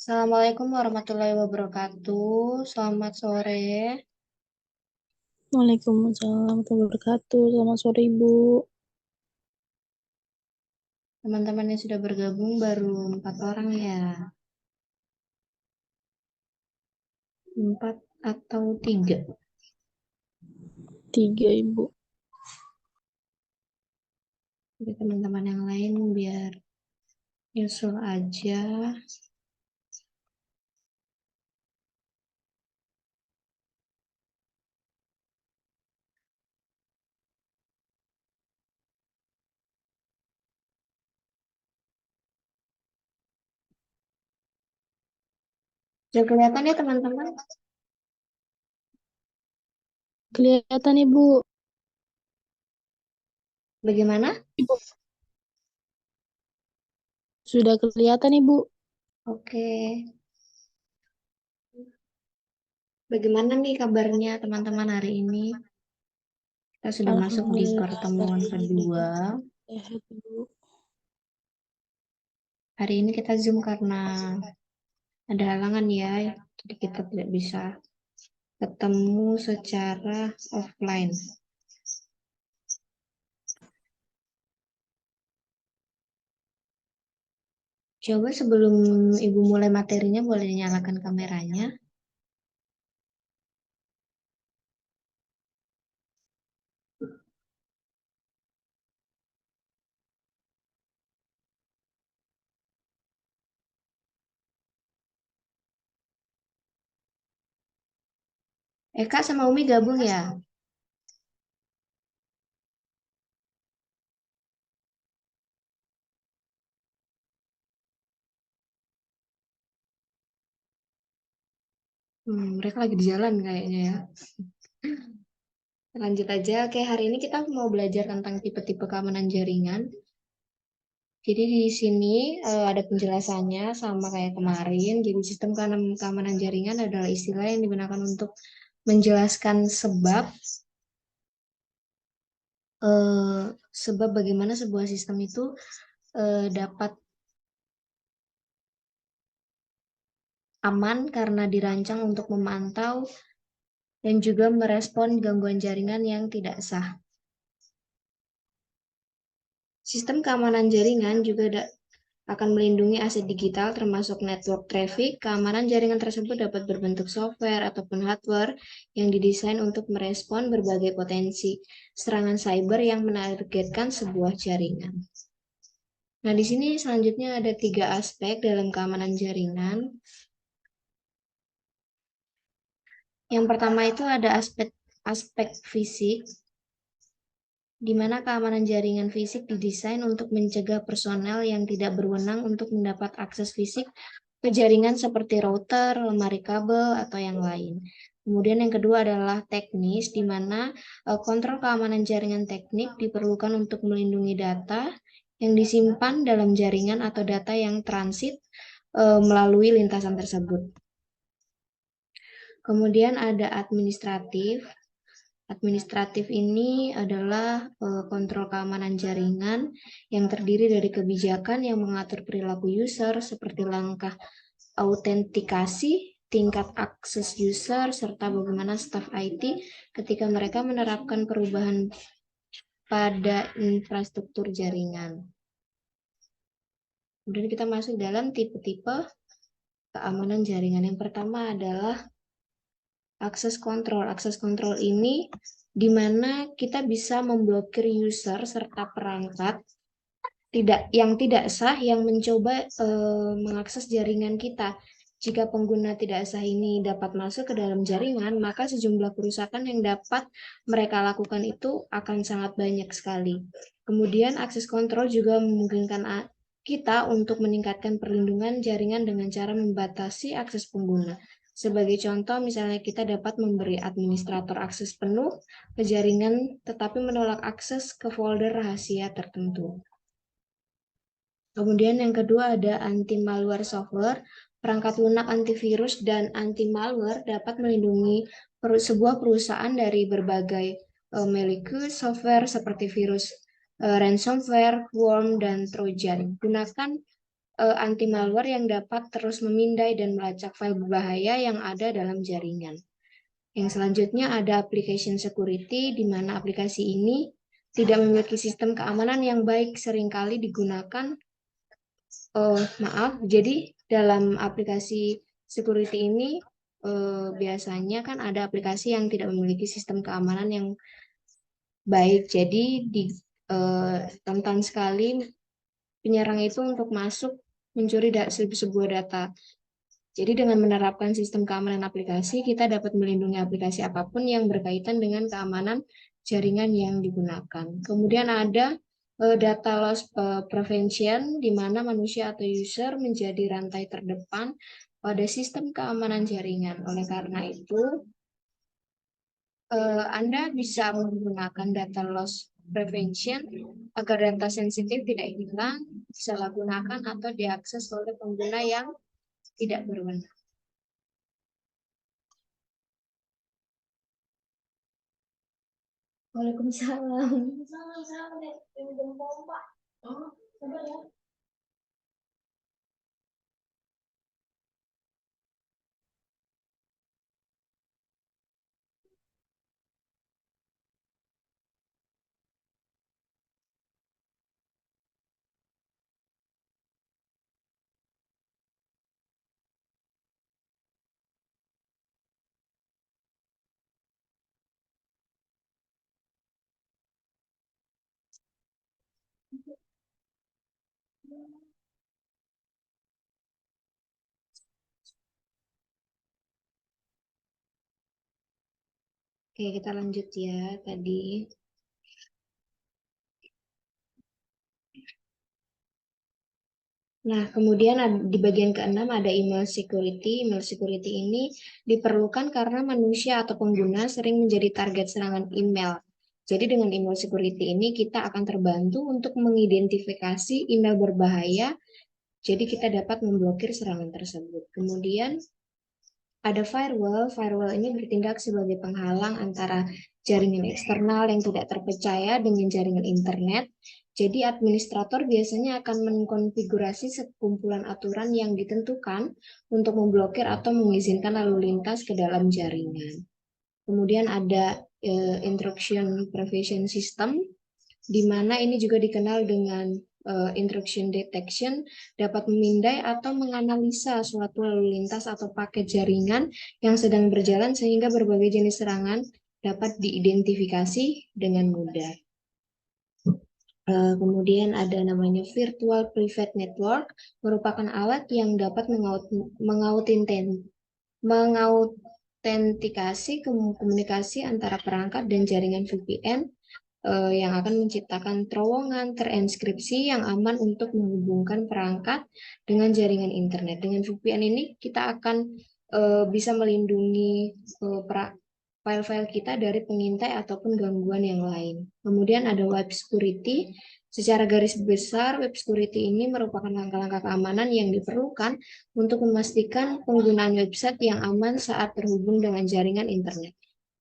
Assalamualaikum warahmatullahi wabarakatuh. Selamat sore, Waalaikumsalam warahmatullahi wabarakatuh. Selamat sore, Ibu. teman-teman yang sudah bergabung baru 4 orang ya, 4 atau 3. Tiga, Ibu. Jadi teman-teman yang lain biar nyusul aja. Sudah kelihatan ya teman-teman? Kelihatan, Ibu. Bagaimana? Ibu. Sudah kelihatan, Ibu. Oke. Bagaimana nih kabarnya teman-teman hari ini? Kita sudah masuk di Alhamdulillah, pertemuan kedua. sehat, Ibu. Hari ini kita Zoom karena ada halangan ya, jadi kita tidak bisa ketemu secara offline. Coba sebelum Ibu mulai materinya, boleh nyalakan kameranya. Kak sama Umi gabung ya? Mereka lagi di jalan kayaknya ya. Lanjut aja. Oke, hari ini kita mau belajar tentang tipe-tipe keamanan jaringan. Jadi di sini ada penjelasannya sama kayak kemarin. Jadi sistem keamanan jaringan adalah istilah yang digunakan untuk menjelaskan eh, sebab bagaimana sebuah sistem itu dapat aman karena dirancang untuk memantau dan juga merespon gangguan jaringan yang tidak sah. Sistem keamanan jaringan juga akan melindungi aset digital termasuk network traffic. Keamanan jaringan tersebut dapat berbentuk software ataupun hardware yang didesain untuk merespon berbagai potensi serangan cyber yang menargetkan sebuah jaringan. Nah, di sini selanjutnya ada 3 aspek dalam keamanan jaringan. Yang pertama itu ada aspek fisik, di mana keamanan jaringan fisik didesain untuk mencegah personel yang tidak berwenang untuk mendapat akses fisik ke jaringan seperti router, lemari kabel, atau yang lain. Kemudian yang kedua adalah teknis, di mana kontrol keamanan jaringan teknik diperlukan untuk melindungi data yang disimpan dalam jaringan atau data yang transit melalui lintasan tersebut. Kemudian ada administratif. Administratif ini adalah kontrol keamanan jaringan yang terdiri dari kebijakan yang mengatur perilaku user seperti langkah autentikasi, tingkat akses user, serta bagaimana staf IT ketika mereka menerapkan perubahan pada infrastruktur jaringan. Kemudian kita masuk dalam tipe-tipe keamanan jaringan. Yang pertama adalah akses kontrol. Akses kontrol ini di mana kita bisa memblokir user serta perangkat yang tidak sah yang mencoba mengakses jaringan kita. Jika pengguna tidak sah ini dapat masuk ke dalam jaringan, maka sejumlah kerusakan yang dapat mereka lakukan itu akan sangat banyak sekali. Kemudian akses kontrol juga memungkinkan kita untuk meningkatkan perlindungan jaringan dengan cara membatasi akses pengguna. Sebagai contoh, misalnya kita dapat memberi administrator akses penuh ke jaringan tetapi menolak akses ke folder rahasia tertentu. Kemudian yang kedua ada anti-malware software. Perangkat lunak antivirus dan anti-malware dapat melindungi sebuah perusahaan dari berbagai malicious software seperti virus ransomware, worm, dan trojan. Gunakan anti malware yang dapat terus memindai dan melacak file berbahaya yang ada dalam jaringan. Yang selanjutnya ada application security, di mana aplikasi ini tidak memiliki sistem keamanan yang baik, seringkali digunakan, jadi dalam aplikasi security ini biasanya kan ada aplikasi yang tidak memiliki sistem keamanan yang baik, jadi rentan sekali penyerang itu untuk masuk mencuri sebuah data. Jadi dengan menerapkan sistem keamanan aplikasi, kita dapat melindungi aplikasi apapun yang berkaitan dengan keamanan jaringan yang digunakan. Kemudian ada data loss prevention, di mana manusia atau user menjadi rantai terdepan pada sistem keamanan jaringan. Oleh karena itu, Anda bisa menggunakan data loss prevention agar data sensitif tidak hilang, disalahgunakan atau diakses oleh pengguna yang tidak berwenang. Waalaikumsalam. Oke, kita lanjut ya tadi. Nah, kemudian di bagian keenam ada email security. Email security ini diperlukan karena manusia atau pengguna sering menjadi target serangan email. Jadi dengan email security ini kita akan terbantu untuk mengidentifikasi email berbahaya. Jadi kita dapat memblokir serangan tersebut. Kemudian ada firewall. Firewall ini bertindak sebagai penghalang antara jaringan eksternal yang tidak terpercaya dengan jaringan internet. Jadi administrator biasanya akan mengkonfigurasi sekumpulan aturan yang ditentukan untuk memblokir atau mengizinkan lalu lintas ke dalam jaringan. Kemudian ada intrusion prevention system, di mana ini juga dikenal dengan intrusion detection, dapat memindai atau menganalisa suatu lalu lintas atau paket jaringan yang sedang berjalan sehingga berbagai jenis serangan dapat diidentifikasi dengan mudah. Kemudian ada namanya virtual private network, merupakan alat yang dapat mengautentikasi komunikasi antara perangkat dan jaringan VPN yang akan menciptakan terowongan terenskripsi yang aman untuk menghubungkan perangkat dengan jaringan internet. Dengan VPN ini kita akan bisa melindungi file-file kita dari pengintai ataupun gangguan yang lain. Kemudian ada web security. Secara garis besar, web security ini merupakan langkah-langkah keamanan yang diperlukan untuk memastikan penggunaan website yang aman saat terhubung dengan jaringan internet.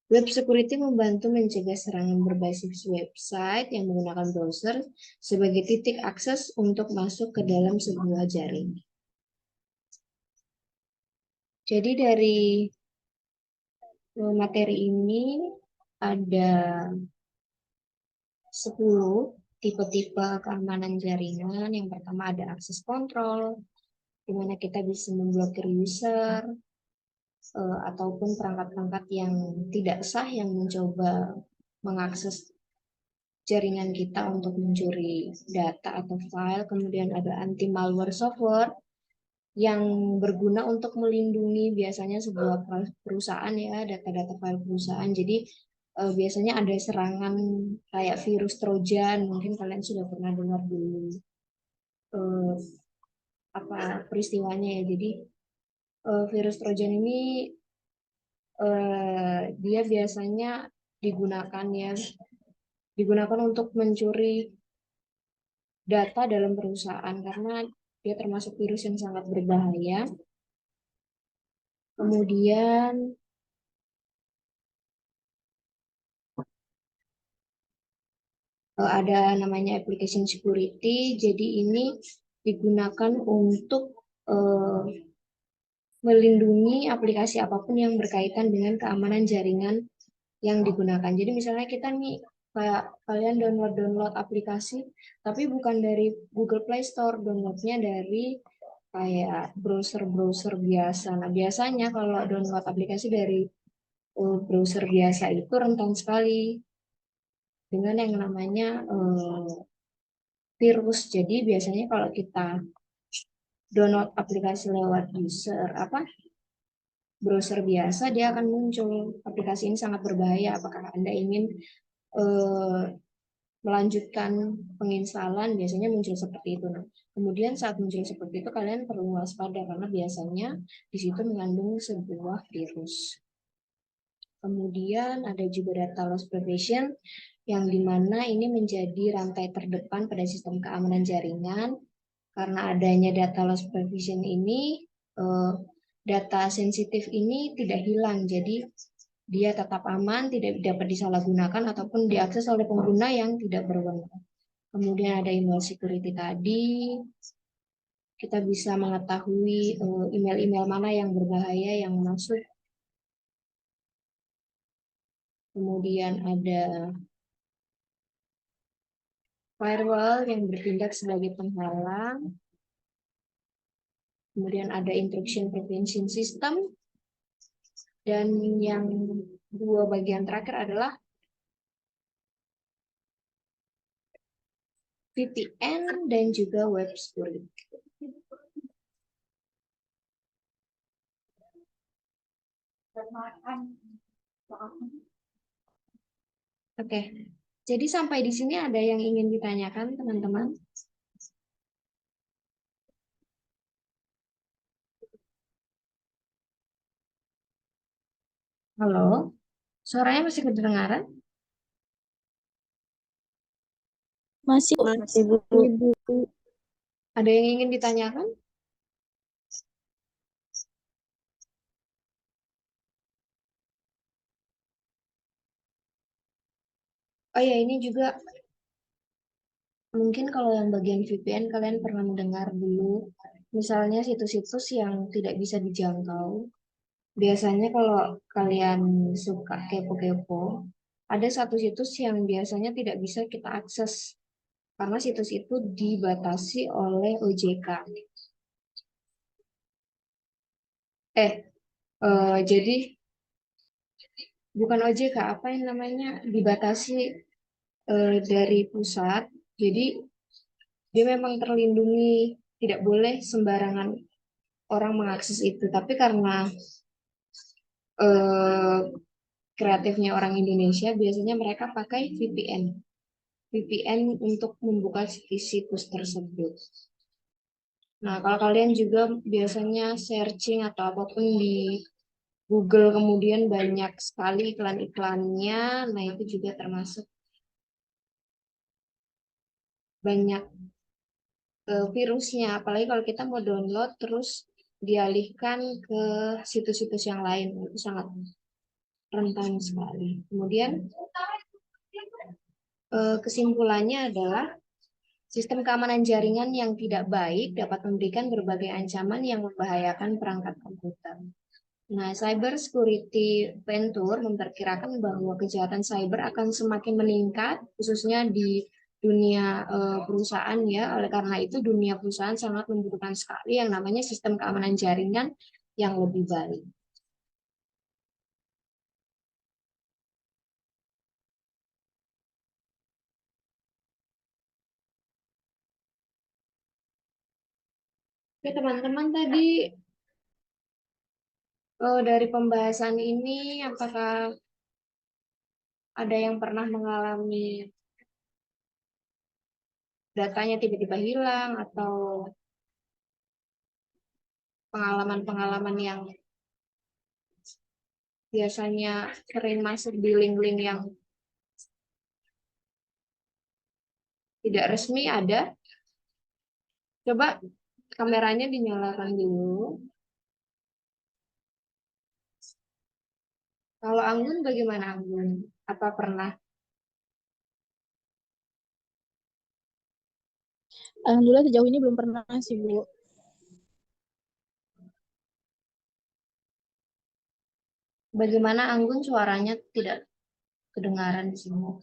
Web security membantu mencegah serangan berbasis website yang menggunakan browser sebagai titik akses untuk masuk ke dalam sebuah jaringan. Jadi dari materi ini ada 10 tipe-tipe keamanan jaringan. Yang pertama ada akses kontrol, di mana kita bisa memblokir user ataupun perangkat-perangkat yang tidak sah yang mencoba mengakses jaringan kita untuk mencuri data atau file. Kemudian ada anti malware software yang berguna untuk melindungi biasanya sebuah perusahaan ya, data-data file perusahaan. Jadi biasanya ada serangan kayak virus Trojan, mungkin kalian sudah pernah dengar dulu eh, apa peristiwanya ya. Jadi virus Trojan ini dia biasanya digunakan ya, digunakan untuk mencuri data dalam perusahaan karena dia termasuk virus yang sangat berbahaya. Kemudian ada namanya application security. Jadi ini digunakan untuk melindungi aplikasi apapun yang berkaitan dengan keamanan jaringan yang digunakan. Jadi misalnya kita nih kayak kalian download aplikasi, tapi bukan dari Google Play Store, downloadnya dari kayak browser-browser biasa. Nah biasanya kalau download aplikasi dari browser biasa itu rentan sekali dengan yang namanya virus. Jadi biasanya kalau kita download aplikasi lewat browser biasa, dia akan muncul aplikasi ini sangat berbahaya. Apakah Anda ingin eh, melanjutkan penginstalan? Biasanya muncul seperti itu. Nah, kemudian saat muncul seperti itu kalian perlu waspada karena biasanya di situ mengandung sebuah virus. Kemudian ada juga data loss prevention yang dimana ini menjadi rantai terdepan pada sistem keamanan jaringan. Karena adanya data loss prevention ini, eh, data sensitif ini tidak hilang. Jadi dia tetap aman, tidak dapat disalahgunakan ataupun diakses oleh pengguna yang tidak berwenang. Kemudian ada email security tadi, kita bisa mengetahui email-email mana yang berbahaya yang masuk. Kemudian ada firewall yang bertindak sebagai penghalang. Kemudian ada intrusion prevention system. Dan yang dua bagian terakhir adalah VPN dan juga web security. Oke, jadi sampai di sini ada yang ingin ditanyakan, teman-teman? Halo, suaranya masih kedengaran? Masih, Masih, Bu. Ibu. Ada yang ingin ditanyakan? Oh ya, ini juga mungkin kalau yang bagian VPN kalian pernah mendengar dulu, misalnya situs-situs yang tidak bisa dijangkau. Biasanya kalau kalian suka kepo-kepo, ada satu situs yang biasanya tidak bisa kita akses karena situs itu dibatasi oleh OJK. Jadi bukan OJK, apa yang namanya dibatasi dari pusat. Jadi dia memang terlindungi, tidak boleh sembarangan orang mengakses itu. Tapi karena eh, kreatifnya orang Indonesia, biasanya mereka pakai VPN. VPN untuk membuka situs tersebut. Nah, kalau kalian juga biasanya searching atau apapun di Google, kemudian banyak sekali iklan-iklannya, nah itu juga termasuk banyak virusnya. Apalagi kalau kita mau download terus dialihkan ke situs-situs yang lain, itu sangat rentan sekali. Kemudian kesimpulannya adalah sistem keamanan jaringan yang tidak baik dapat memberikan berbagai ancaman yang membahayakan perangkat komputer. Nah, Cyber Security Venture memperkirakan bahwa kejahatan cyber akan semakin meningkat, khususnya di dunia perusahaan ya. Oleh karena itu, dunia perusahaan sangat membutuhkan sekali yang namanya sistem keamanan jaringan yang lebih baik. Oke, teman-teman tadi dari pembahasan ini, apakah ada yang pernah mengalami datanya tiba-tiba hilang atau pengalaman-pengalaman yang biasanya sering masuk di link-link yang tidak resmi ada? Coba kameranya dinyalakan dulu. Kalau Anggun bagaimana Anggun? Apa pernah? Alhamdulillah sejauh ini belum pernah sih, Bu. Bagaimana Anggun, suaranya tidak kedengaran di sini? Un-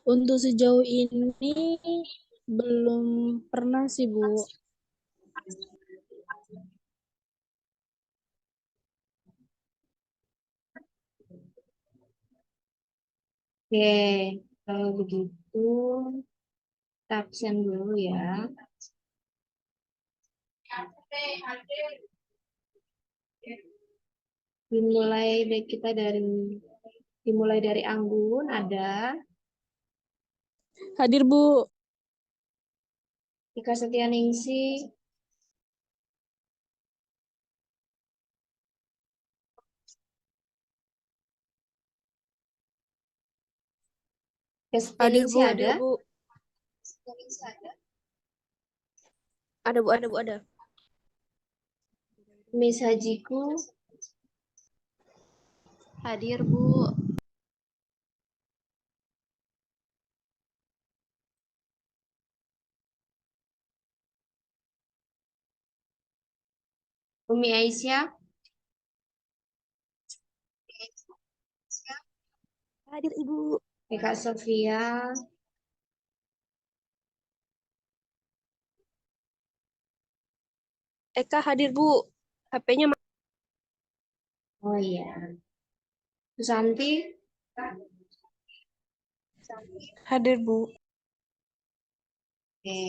Untuk sejauh ini belum pernah sih, Bu. Oke, kalau begitu kita absen dulu ya. Dimulai dari Anggun ada Hadir, Bu. Ika Setianingsih, Ika Hadir Setianingsih Bu, ada, hadir Bu. Ada Bu, ada Bu, ada. Miss Hajiku, Hadir Bu. Umi Aisyah, Hadir Ibu. Eka Sofia, Eka hadir Bu. HP-nya oh iya, Susanti, hadir Bu. oke.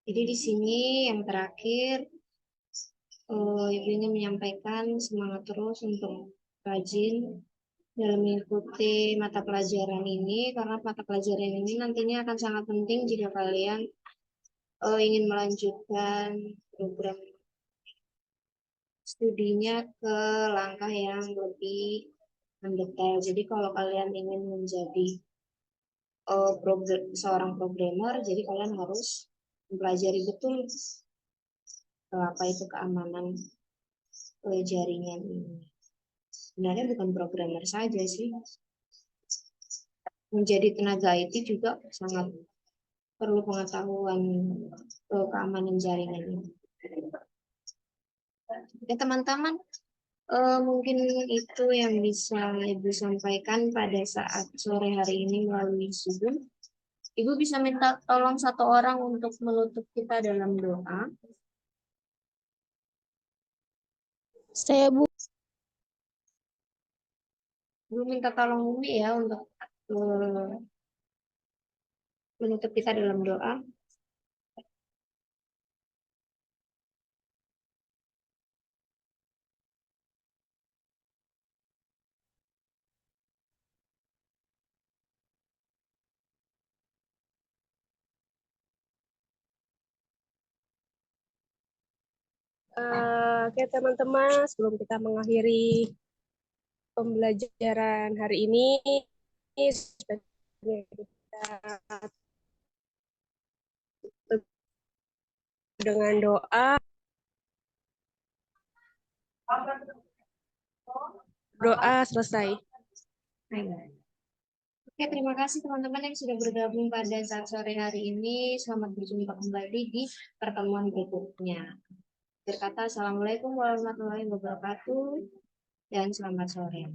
Jadi di sini yang terakhir, Ibu ingin menyampaikan semangat terus untuk rajin dalam mengikuti mata pelajaran ini, karena mata pelajaran ini nantinya akan sangat penting jika kalian ingin melanjutkan program studinya ke langkah yang lebih mendetail. Jadi kalau kalian ingin menjadi seorang programmer, jadi kalian harus mempelajari betul apa itu keamanan jaringan ini. Sebenarnya bukan programmer saja sih, menjadi tenaga IT juga sangat perlu pengetahuan keamanan jaringan ini. Oke teman-teman, mungkin itu yang bisa Ibu sampaikan pada saat sore hari ini melalui Zoom. Ibu bisa minta tolong satu orang untuk menutup kita dalam doa. Saya, Bu. Ibu minta tolong Umi ya untuk menutup kita dalam doa. Oke teman-teman, sebelum kita mengakhiri pembelajaran hari ini, sebaiknya kita tutup dengan doa. Doa selesai. Oke, terima kasih teman-teman yang sudah bergabung pada saat sore hari ini. Selamat berjumpa kembali di pertemuan berikutnya. Berkata, Assalamualaikum warahmatullahi wabarakatuh dan selamat sore.